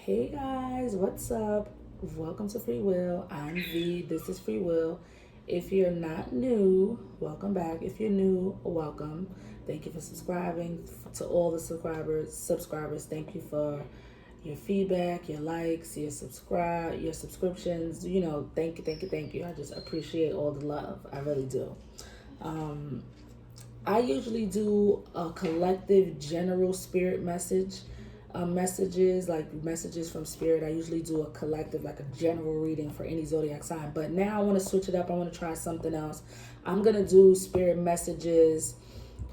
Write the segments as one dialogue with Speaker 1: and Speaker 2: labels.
Speaker 1: Hey guys, what's up? Welcome to Free Will. I'm V. This is Free Will. If you're not new, welcome back. If you're new, welcome. Thank you for subscribing. To all the subscribers, thank you for your feedback, your likes, your subscriptions. Thank you. I just appreciate all the love. I really do. I usually do a collective general spirit messages, like messages from spirit. I usually do a collective, like a general reading for any zodiac sign. But now I want to switch it up. I want to try something else. I'm going to do spirit messages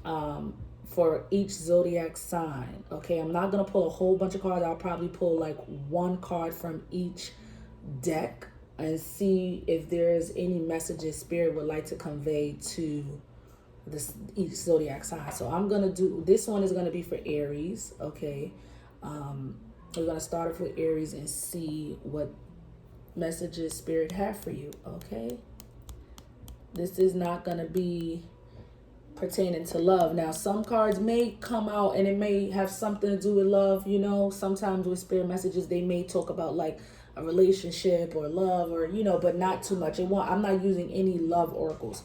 Speaker 1: for each zodiac sign. Okay, I'm not going to pull a whole bunch of cards. I'll probably pull like one card from each deck and see if there's any messages spirit would like to convey to each zodiac sign. So I'm gonna do this one is gonna be for Aries. Okay, we're gonna start off with Aries and see what messages spirit have for you. Okay, this is not gonna be pertaining to love. Now, some cards may come out and it may have something to do with love. Sometimes with spirit messages they may talk about like a relationship or love, or but not too much. I'm not using any love oracles.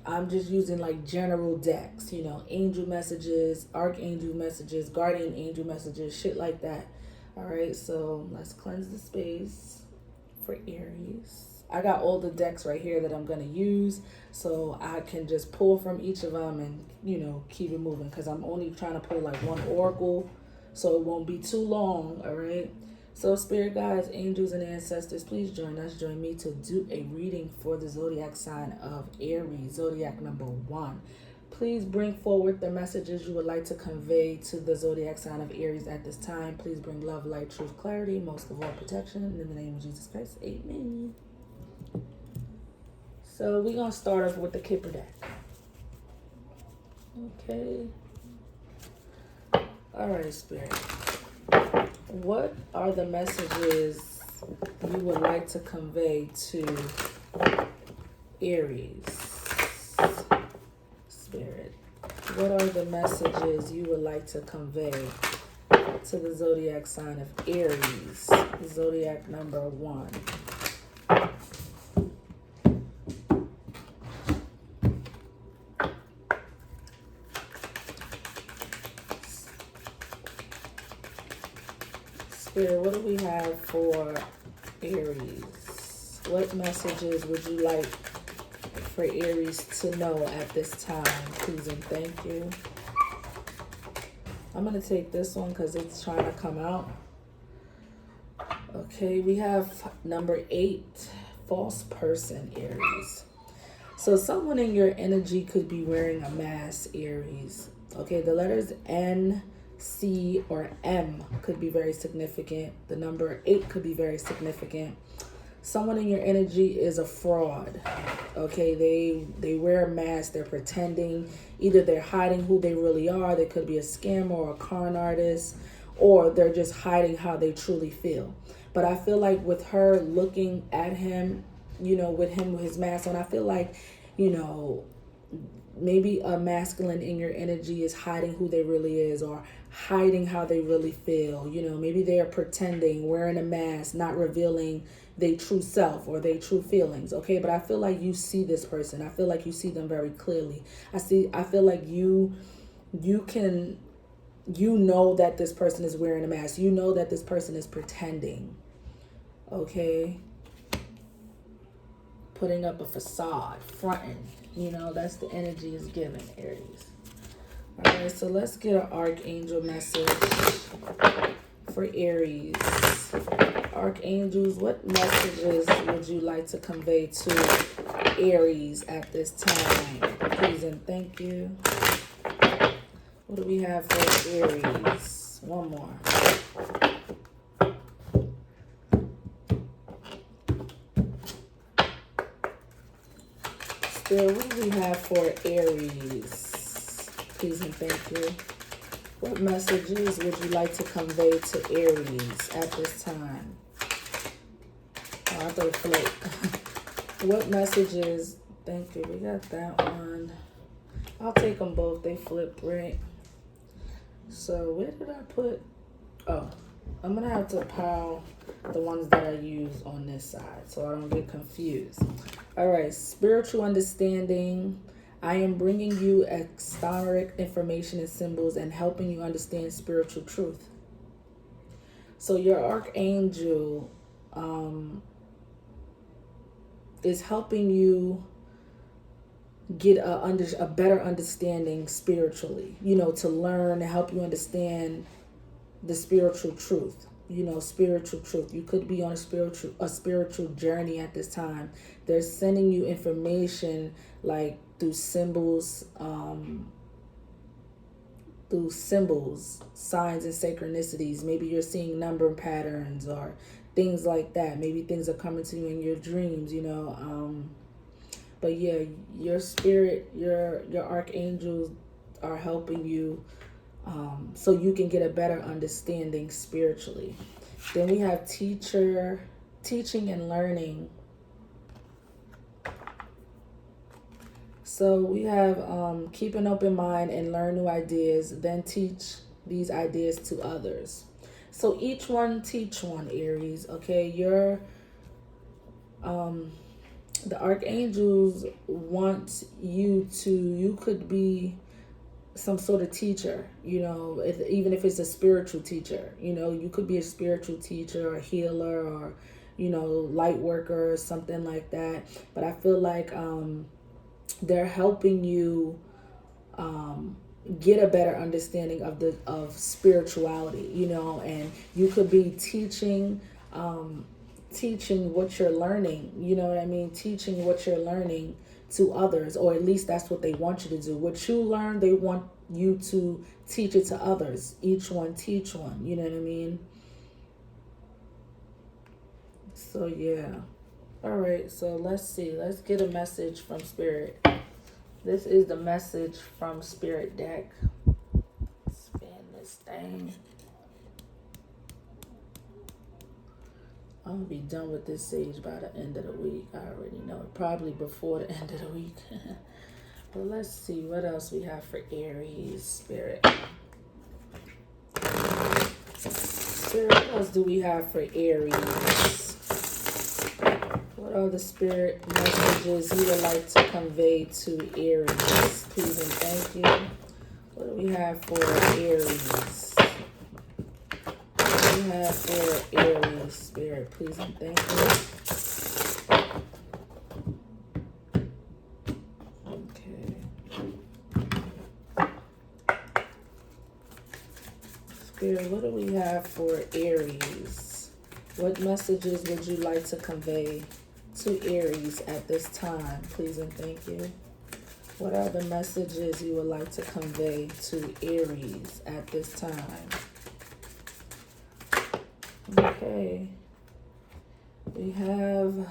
Speaker 1: I'm just using like general decks, angel messages, archangel messages, guardian angel messages, shit like that. All right, so let's cleanse the space for Aries. I got all the decks right here that I'm going to use, so I can just pull from each of them and, keep it moving, because I'm only trying to pull like one oracle, so it won't be too long, all right? So spirit guides, angels, and ancestors, please join me to do a reading for the zodiac sign of Aries, zodiac number 1. Please bring forward the messages you would like to convey to the zodiac sign of Aries at this time. Please bring love, light, truth, clarity, most of all protection. In the name of Jesus Christ, amen. So we're going to start off with the Kipper deck. Okay. All right, spirit. What are the messages you would like to convey to Aries? Spirit. What are the messages you would like to convey to the zodiac sign of Aries? Zodiac number 1. Spirit, what do we have for Aries? What messages would you like for Aries to know at this time? Please and thank you. I'm going to take this one because it's trying to come out. Okay, we have number 8, false person, Aries. So someone in your energy could be wearing a mask, Aries. Okay, the letters N, C, or M could be very significant. The number 8 could be very significant. Someone in your energy is a fraud. Okay, they wear a mask, they're pretending. Either they're hiding who they really are, they could be a scammer or a con artist, or they're just hiding how they truly feel. But I feel like with her looking at him, with his mask on, I feel like, maybe a masculine in your energy is hiding who they really is, or hiding how they really feel. Maybe they are pretending, wearing a mask, not revealing their true self or their true feelings. Okay, but I feel like you see this person. I feel like you see them very clearly. I feel like you know that this person is wearing a mask. You know that this person is pretending. Okay, putting up a facade, fronting. That's the energy is given, Aries. All right, so let's get an archangel message for Aries. Archangels, what messages would you like to convey to Aries at this time? Please and thank you. What do we have for Aries? One more. Spirit, what do we have for Aries? Please and thank you. What messages would you like to convey to Aries at this time? Oh, I thought it flipped. What messages? Thank you. We got that one. I'll take them both. They flipped, right? So where did I put? Oh, I'm going to have to pile the ones that I use on this side so I don't get confused. All right, spiritual understanding. I am bringing you historic information and symbols and helping you understand spiritual truth. So your archangel is helping you get a better understanding spiritually, to learn and help you understand the spiritual truth. Spiritual truth. You could be on a spiritual journey at this time. They're sending you information like through symbols, signs and synchronicities. Maybe you're seeing number patterns or things like that. Maybe things are coming to you in your dreams, but yeah, your spirit, your archangels are helping you so you can get a better understanding spiritually. Then we have teaching and learning. So we have keep an open mind and learn new ideas, then teach these ideas to others. So each one teach one, Aries. Okay, the archangels want you could be some sort of teacher, even if it's a spiritual teacher. You could be a spiritual teacher or a healer or, light worker or something like that. But I feel like they're helping you get a better understanding of spirituality, and you could be teaching what you're learning, teaching what you're learning to others, or at least that's what they want you to do. What you learn, they want you to teach it to others. Each one teach one, you know what I mean? So yeah. All right, so let's see. Let's get a message from Spirit. This is the message from Spirit deck. Spin this thing. I'm going to be done with this sage by the end of the week. I already know it. Probably before the end of the week. But let's see what else we have for Aries, Spirit. Spirit, what else do we have for Aries? What are the Spirit messages you would like to convey to Aries? Please and thank you. What do we have for Aries? We have for Aries, Spirit, please and thank you. Okay. Spirit, what do we have for Aries? What messages would you like to convey to Aries at this time? Please and thank you. What are the messages you would like to convey to Aries at this time? Okay, we have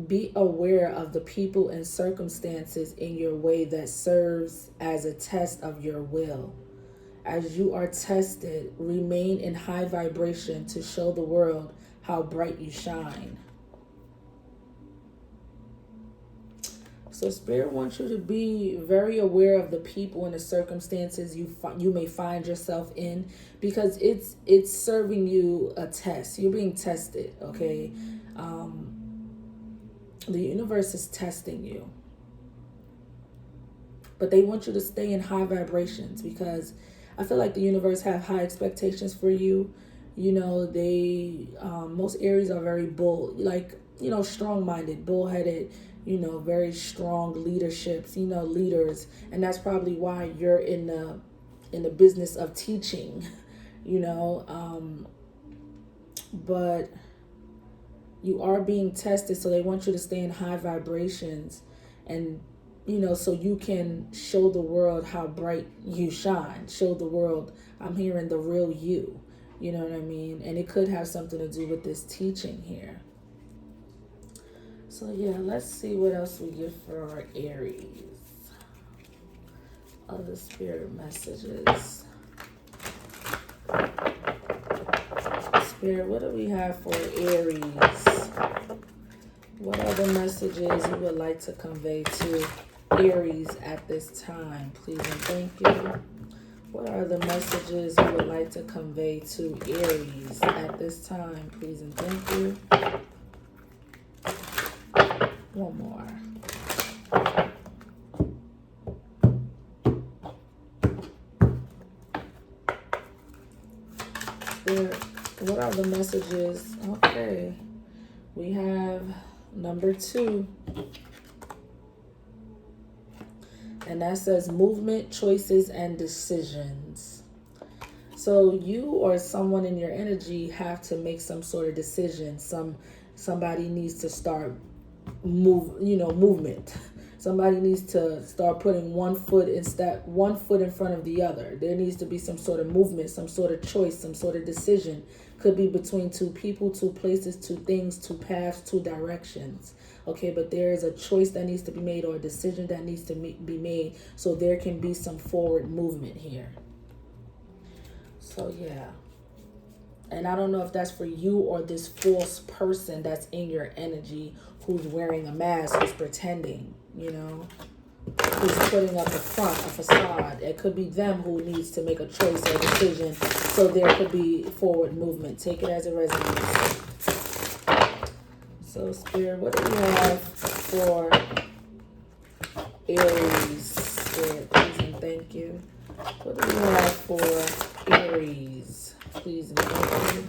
Speaker 1: be aware of the people and circumstances in your way that serves as a test of your will. As you are tested, remain in high vibration to show the world how bright you shine. So Spirit wants you to be very aware of the people and the circumstances you may find yourself in, because it's serving you a test. You're being tested, okay? The universe is testing you. But they want you to stay in high vibrations, because I feel like the universe have high expectations for you. They most Aries are very bold, strong-minded, bull-headed, very strong leaderships, leaders. And that's probably why you're in the business of teaching, but you are being tested. So they want you to stay in high vibrations and, so you can show the world how bright you shine. Show the world, I'm hearing the real you, you know what I mean? And it could have something to do with this teaching here. So yeah, let's see what else we get for our Aries. Other Spirit messages. Spirit, what do we have for Aries? What are the messages you would like to convey to Aries at this time? Please and thank you. What are the messages you would like to convey to Aries at this time? Please and thank you. One more. Spirit, what are the messages? Okay. We have number 2. And that says movement, choices, and decisions. So you or someone in your energy have to make some sort of decision. Somebody needs to start movement. Somebody needs to start putting one foot in front of the other. There needs to be some sort of movement, some sort of choice, some sort of decision. Could be between 2 people, 2 places, 2 things, 2 paths, 2 directions. Okay, but there is a choice that needs to be made or a decision that needs to be made so there can be some forward movement here. So yeah. And I don't know if that's for you or this false person that's in your energy who's wearing a mask, who's pretending, who's putting up a front, a facade. It could be them who needs to make a choice or a decision so there could be forward movement. Take it as it resonates. So, Spirit, what do we have for Aries? Spirit, please and thank you. What do we have for Aries? Please and thank you.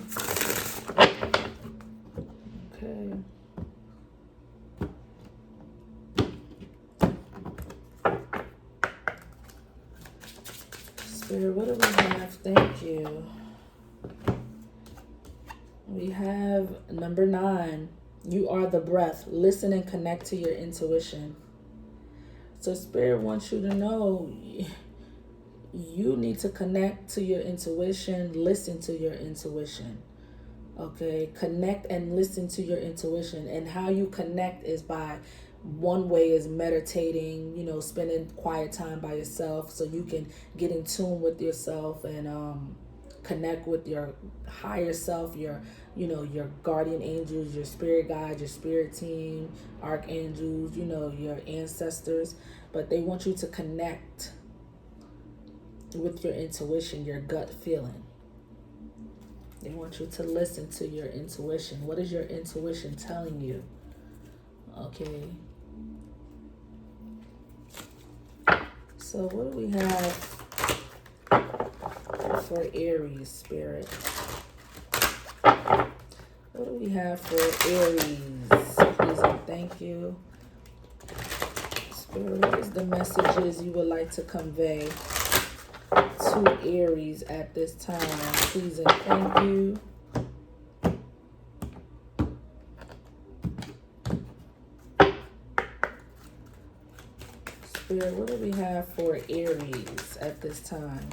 Speaker 1: Okay. Spirit, what do we have? Thank you. We have number 9. You are the breath. Listen and connect to your intuition. So Spirit wants you to know you need to connect to your intuition, listen to your intuition. Okay, connect and listen to your intuition. And how you connect is by, one way is meditating, spending quiet time by yourself so you can get in tune with yourself and connect with your higher self, your guardian angels, your spirit guides, your spirit team, archangels, your ancestors. But they want you to connect with your intuition, your gut feeling. They want you to listen to your intuition. What is your intuition telling you? Okay. So what do we have for Aries, Spirit? What do we have for Aries? Please and thank you. Spirit, what is the messages you would like to convey to Aries at this time? Please and thank you. Spirit, what do we have for Aries at this time?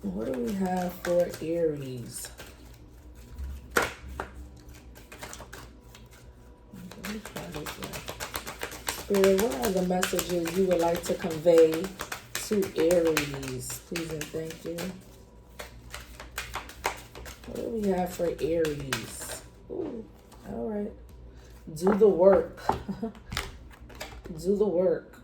Speaker 1: What do we have for Aries? Spirit, what are the messages you would like to convey to Aries? Please and thank you. What do we have for Aries? Ooh, all right. Do the work. Do the work.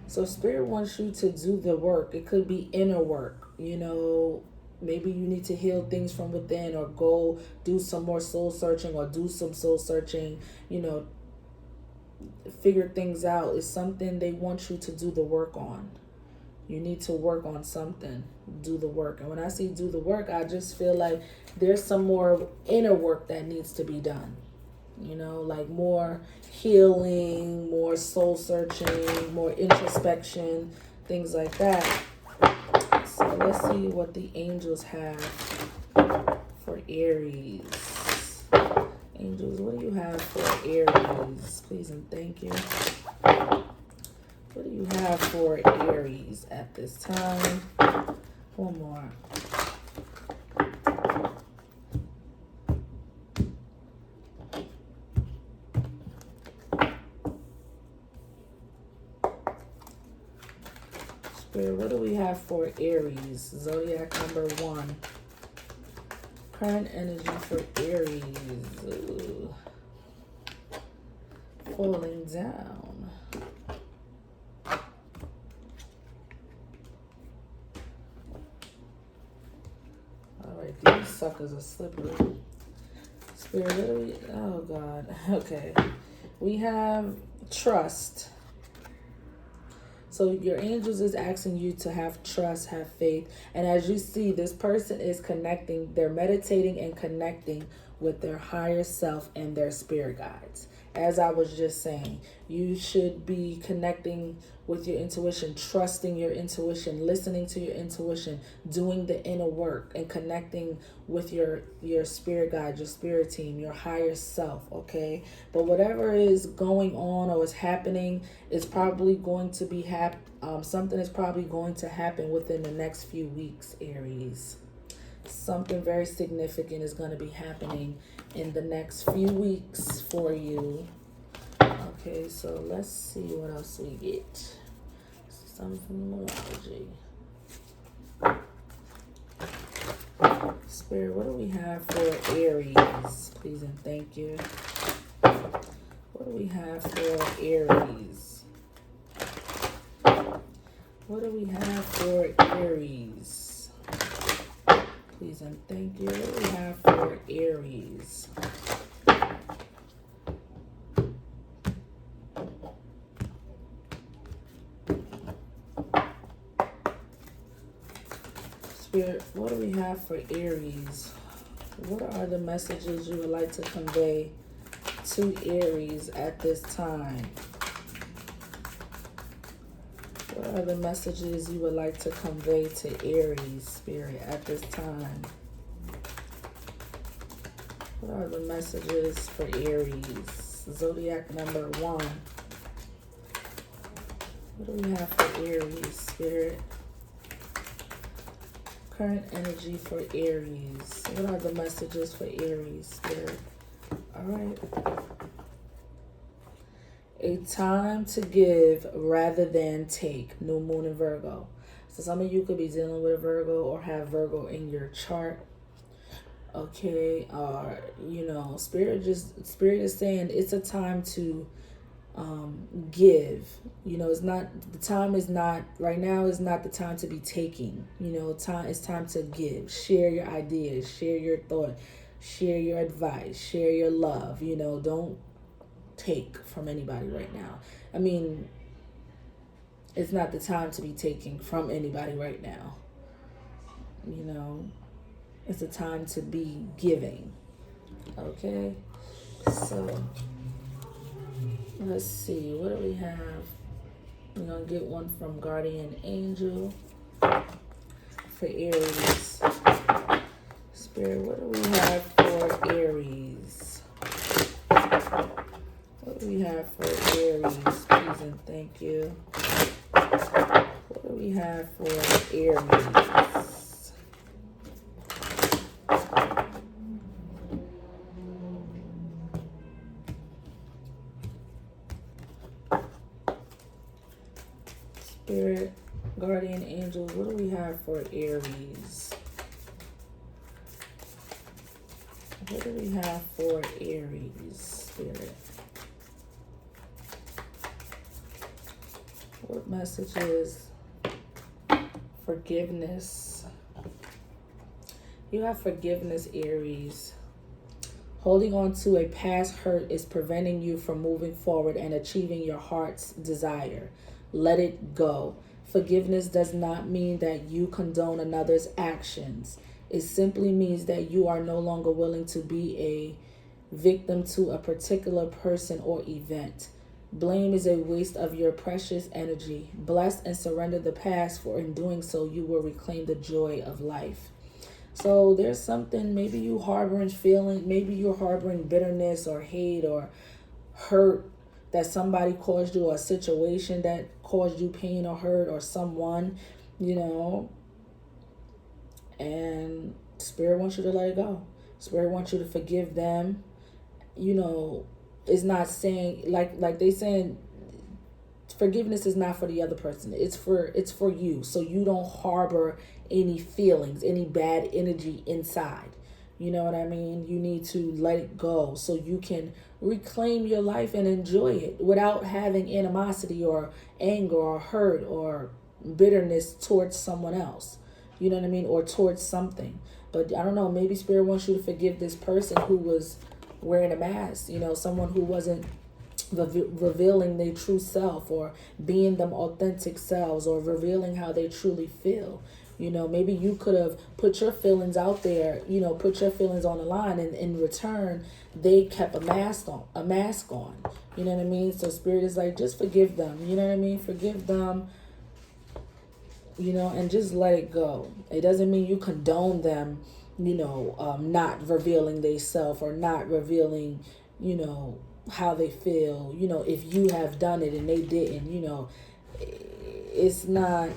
Speaker 1: So Spirit wants you to do the work. It could be inner work, Maybe you need to heal things from within, or go do some more soul searching, or do some soul searching, figure things out. It's something they want you to do the work on. You need to work on something. Do the work. And when I say do the work, I just feel like there's some more inner work that needs to be done. Like more healing, more soul searching, more introspection, things like that. So let's see what the angels have for Aries. Angels, what do you have for Aries? Please and thank you. What do you have for Aries at this time? One more. Spirit, what do we have for Aries? Zodiac number 1. Current energy for Aries. Ooh. Falling down. right, these suckers are slippery. Spirit, what do we... Oh, God. Okay. We have trust. So your angels is asking you to have trust, have faith. And as you see, this person is connecting. They're meditating and connecting with their higher self and their spirit guides. As I was just saying, you should be connecting with your intuition, trusting your intuition, listening to your intuition, doing the inner work, and connecting with your spirit guide, your spirit team, your higher self, okay? But whatever is going on or is happening is probably going to be something is probably going to happen within the next few weeks, Aries. Something very significant is going to be happening in the next few weeks for you. Okay, so let's see what else we get. Some from numerology. Spirit, what do we have for Aries? Please and thank you. What do we have for Aries? What do we have for Aries? Please and thank you. What do we have for Aries? Spirit, what do we have for Aries? What are the messages you would like to convey to Aries at this time? What are the messages you would like to convey to Aries, Spirit, at this time? What are the messages for Aries? Zodiac number 1. What do we have for Aries, Spirit? Current energy for Aries. What are the messages for Aries, Spirit? All right. A time to give rather than take. New moon in Virgo. So some of you could be dealing with a Virgo or have Virgo in your chart. Okay. Spirit is saying it's a time to give. It's not, the time is not, right now is not the time to be taking. It's time to give. Share your ideas, share your thought, share your advice, share your love. Don't take from anybody right now. I mean, it's not the time to be taking from anybody right now. It's a time to be giving. Okay, so let's see, what do we have? We're going to get one from Guardian Angel for Aries. Spirit, what do we have for Aries? What do we have for Aries? Please and thank you. What do we have for Aries? Spirit, Guardian Angels, what do we have for Aries? What do we have for Aries, Spirit? What messages? Forgiveness. You have forgiveness, Aries. Holding on to a past hurt is preventing you from moving forward and achieving your heart's desire. Let it go. Forgiveness does not mean that you condone another's actions. It simply means that you are no longer willing to be a victim to a particular person or event. Blame is a waste of your precious energy. Bless and surrender the past, for in doing so, you will reclaim the joy of life. So there's something, maybe you're harboring bitterness or hate or hurt that somebody caused you, or a situation that caused you pain or hurt, or someone, and Spirit wants you to let it go. Spirit wants you to forgive them. It's not saying, like they saying, forgiveness is not for the other person. It's for you. So you don't harbor any feelings, any bad energy inside. You know what I mean? You need to let it go so you can reclaim your life and enjoy it without having animosity or anger or hurt or bitterness towards someone else. You know what I mean? Or towards something. But I don't know, maybe Spirit wants you to forgive this person who was wearing a mask, you know, someone who wasn't revealing their true self, or being them authentic selves, or revealing how they truly feel. You know, maybe you could have put your feelings out there, you know, put your feelings on the line, and in return they kept a mask on. You know what I mean? So Spirit is like, just forgive them. You know what I mean? Forgive them, you know, and just let it go. It doesn't mean you condone them, you know, not revealing they self, or not revealing, you know, how they feel. You know, if you have done it and they didn't, you know, it's not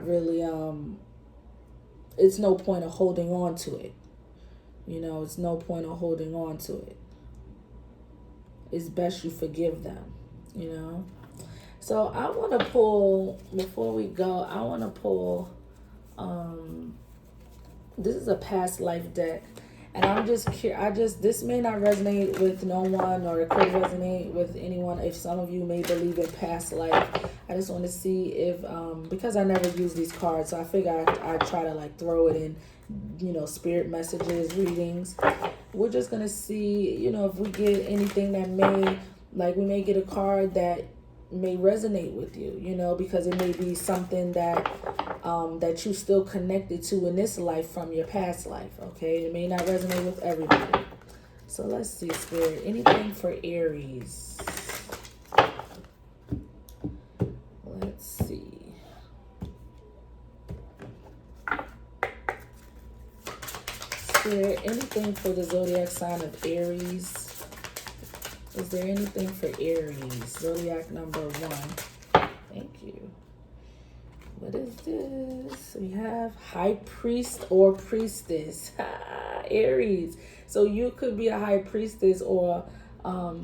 Speaker 1: really, it's no point of holding on to it. You know, it's no point of holding on to it. It's best you forgive them, you know. So I want to pull, before we go, I want to pull, this is a past life deck. And I'm just curious, this may not resonate with no one, or it could resonate with anyone. If some of you may believe in past life, I just want to see if, because I never use these cards, so I figure I try to like throw it in, you know, spirit messages, readings. We're just going to see, you know, if we get anything that may, like we may get a card that may resonate with you, you know, because it may be something that that you still connected to in this life from your past life. Okay, it may not resonate with everybody. So let's see, Spirit, anything for Aries. Let's see. Spirit, anything for the zodiac sign of Aries. Is there anything for Aries? Zodiac number 1. Thank you. What is this? We have High Priest or Priestess. Aries. So you could be a High Priestess, or a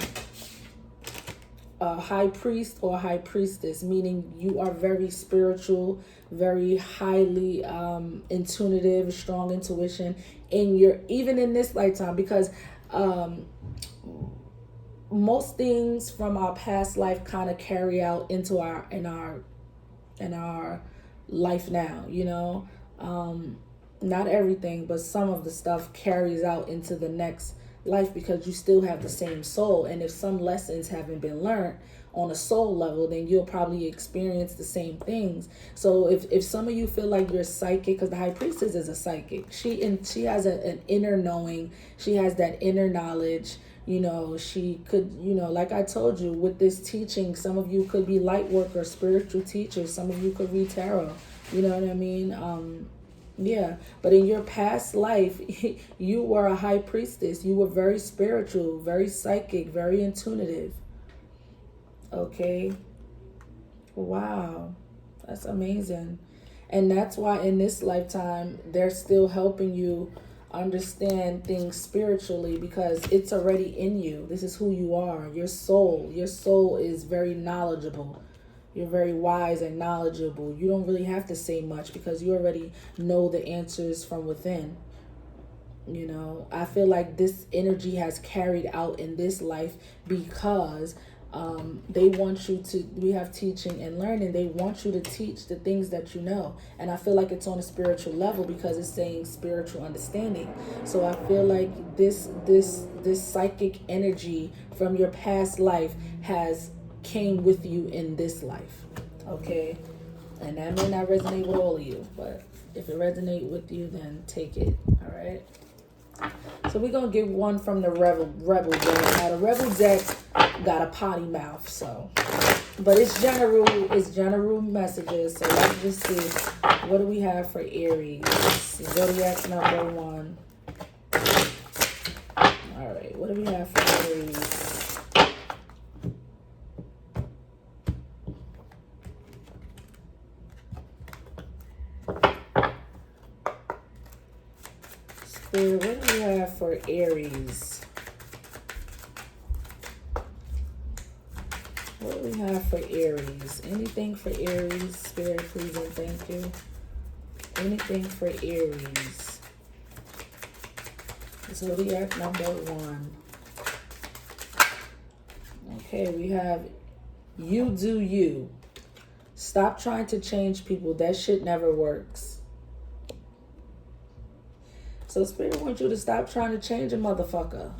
Speaker 1: High Priest or High Priestess, meaning you are very spiritual, very highly intuitive, strong intuition in your, even in this lifetime, because most things from our past life kind of carry out into our life now, you know. Not everything, but some of the stuff carries out into the next life, because you still have the same soul. And if some lessons haven't been learned on a soul level, then you'll probably experience the same things. So if some of you feel like you're psychic, because the High Priestess is a psychic, she has an inner knowing, she has that inner knowledge. You know, she could, you know, like I told you with this teaching, some of you could be light workers, spiritual teachers. Some of you could read tarot. You know what I mean? Yeah. But in your past life, you were a High Priestess. You were very spiritual, very psychic, very intuitive. Okay. Wow. That's amazing. And that's why in this lifetime, they're still helping you understand things spiritually, because it's already in you. This is who you are. Your soul is very knowledgeable. You're very wise and knowledgeable. You don't really have to say much, because you already know the answers from within. You know, I feel like this energy has carried out in this life, because they want you to, we have teaching and learning. They want you to teach the things that you know. And I feel like it's on a spiritual level, because it's saying spiritual understanding. So I feel like this psychic energy from your past life has came with you in this life. Okay. And that may not resonate with all of you, but if it resonates with you, then take it. All right. So we're going to get one from the Rebel deck. Now the Rebel deck got a potty mouth, so, but it's general messages. So let's just see, what do we have for Aries? Zodiac number 1. All right, what do we have for Aries? Spirit, what do we have for Aries? What do we have for Aries? Anything for Aries? Spirit, please and thank you. Anything for Aries? Zodiac number 1. Okay, we have you do you. Stop trying to change people. That shit never works. So Spirit wants you to stop trying to change a motherfucker.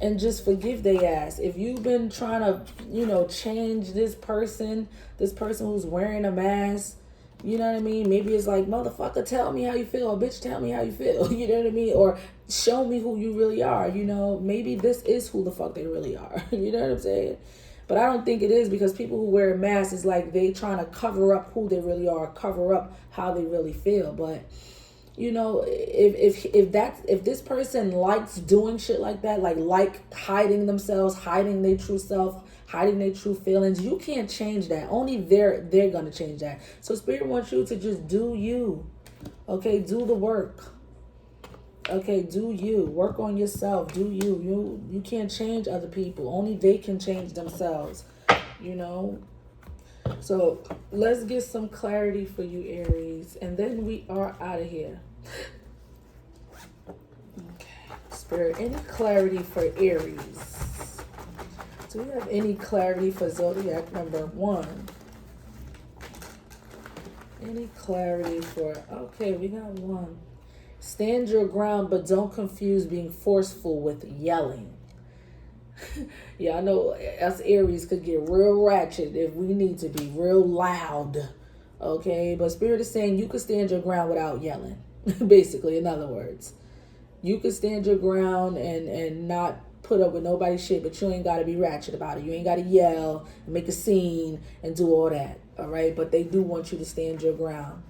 Speaker 1: And just forgive they ass. If you've been trying to, change this person who's wearing a mask, you know what I mean? Maybe it's like, motherfucker, tell me how you feel. Or, bitch, tell me how you feel. You know what I mean? Or show me who you really are. Maybe this is who the fuck they really are. You know what I'm saying? But I don't think it is, because people who wear a mask is like they trying to cover up who they really are, cover up how they really feel. But if this person likes doing shit like that, like hiding themselves, hiding their true self, hiding their true feelings, you can't change that. Only they're gonna change that. So Spirit wants you to just do you. Okay, do the work. Okay, do you. Work on yourself. Do you. You can't change other people. Only they can change themselves. So let's get some clarity for you, Aries. And then we are out of here. Okay. Spirit, any clarity for Aries? Do we have any clarity for Zodiac number 1? Any clarity for... Okay, we got 1. Stand your ground, but don't confuse being forceful with yelling. Yeah, I know us Aries could get real ratchet if we need to be real loud. Okay, but Spirit is saying you could stand your ground without yelling. Basically, in other words, you could stand your ground and not put up with nobody's shit, but you ain't got to be ratchet about it. You ain't got to yell and make a scene and do all that. All right, but they do want you to stand your ground.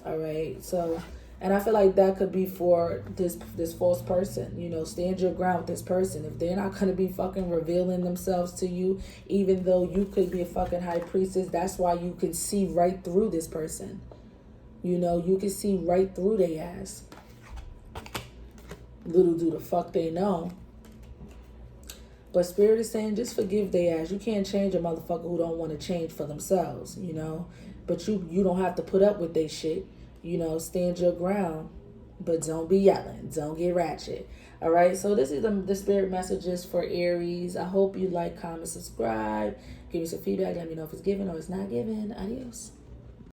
Speaker 1: All right, so... And I feel like that could be for this false person. Stand your ground with this person. If they're not going to be fucking revealing themselves to you, even though you could be a fucking high priestess, that's why you can see right through this person. You can see right through their ass. Little do the fuck they know. But Spirit is saying just forgive their ass. You can't change a motherfucker who don't want to change for themselves, But you don't have to put up with their shit. Stand your ground, but don't be yelling. Don't get ratchet. All right. So this is the Spirit messages for Aries. I hope you like, comment, subscribe. Give me some feedback. Let me know if it's given or it's not given. Adios.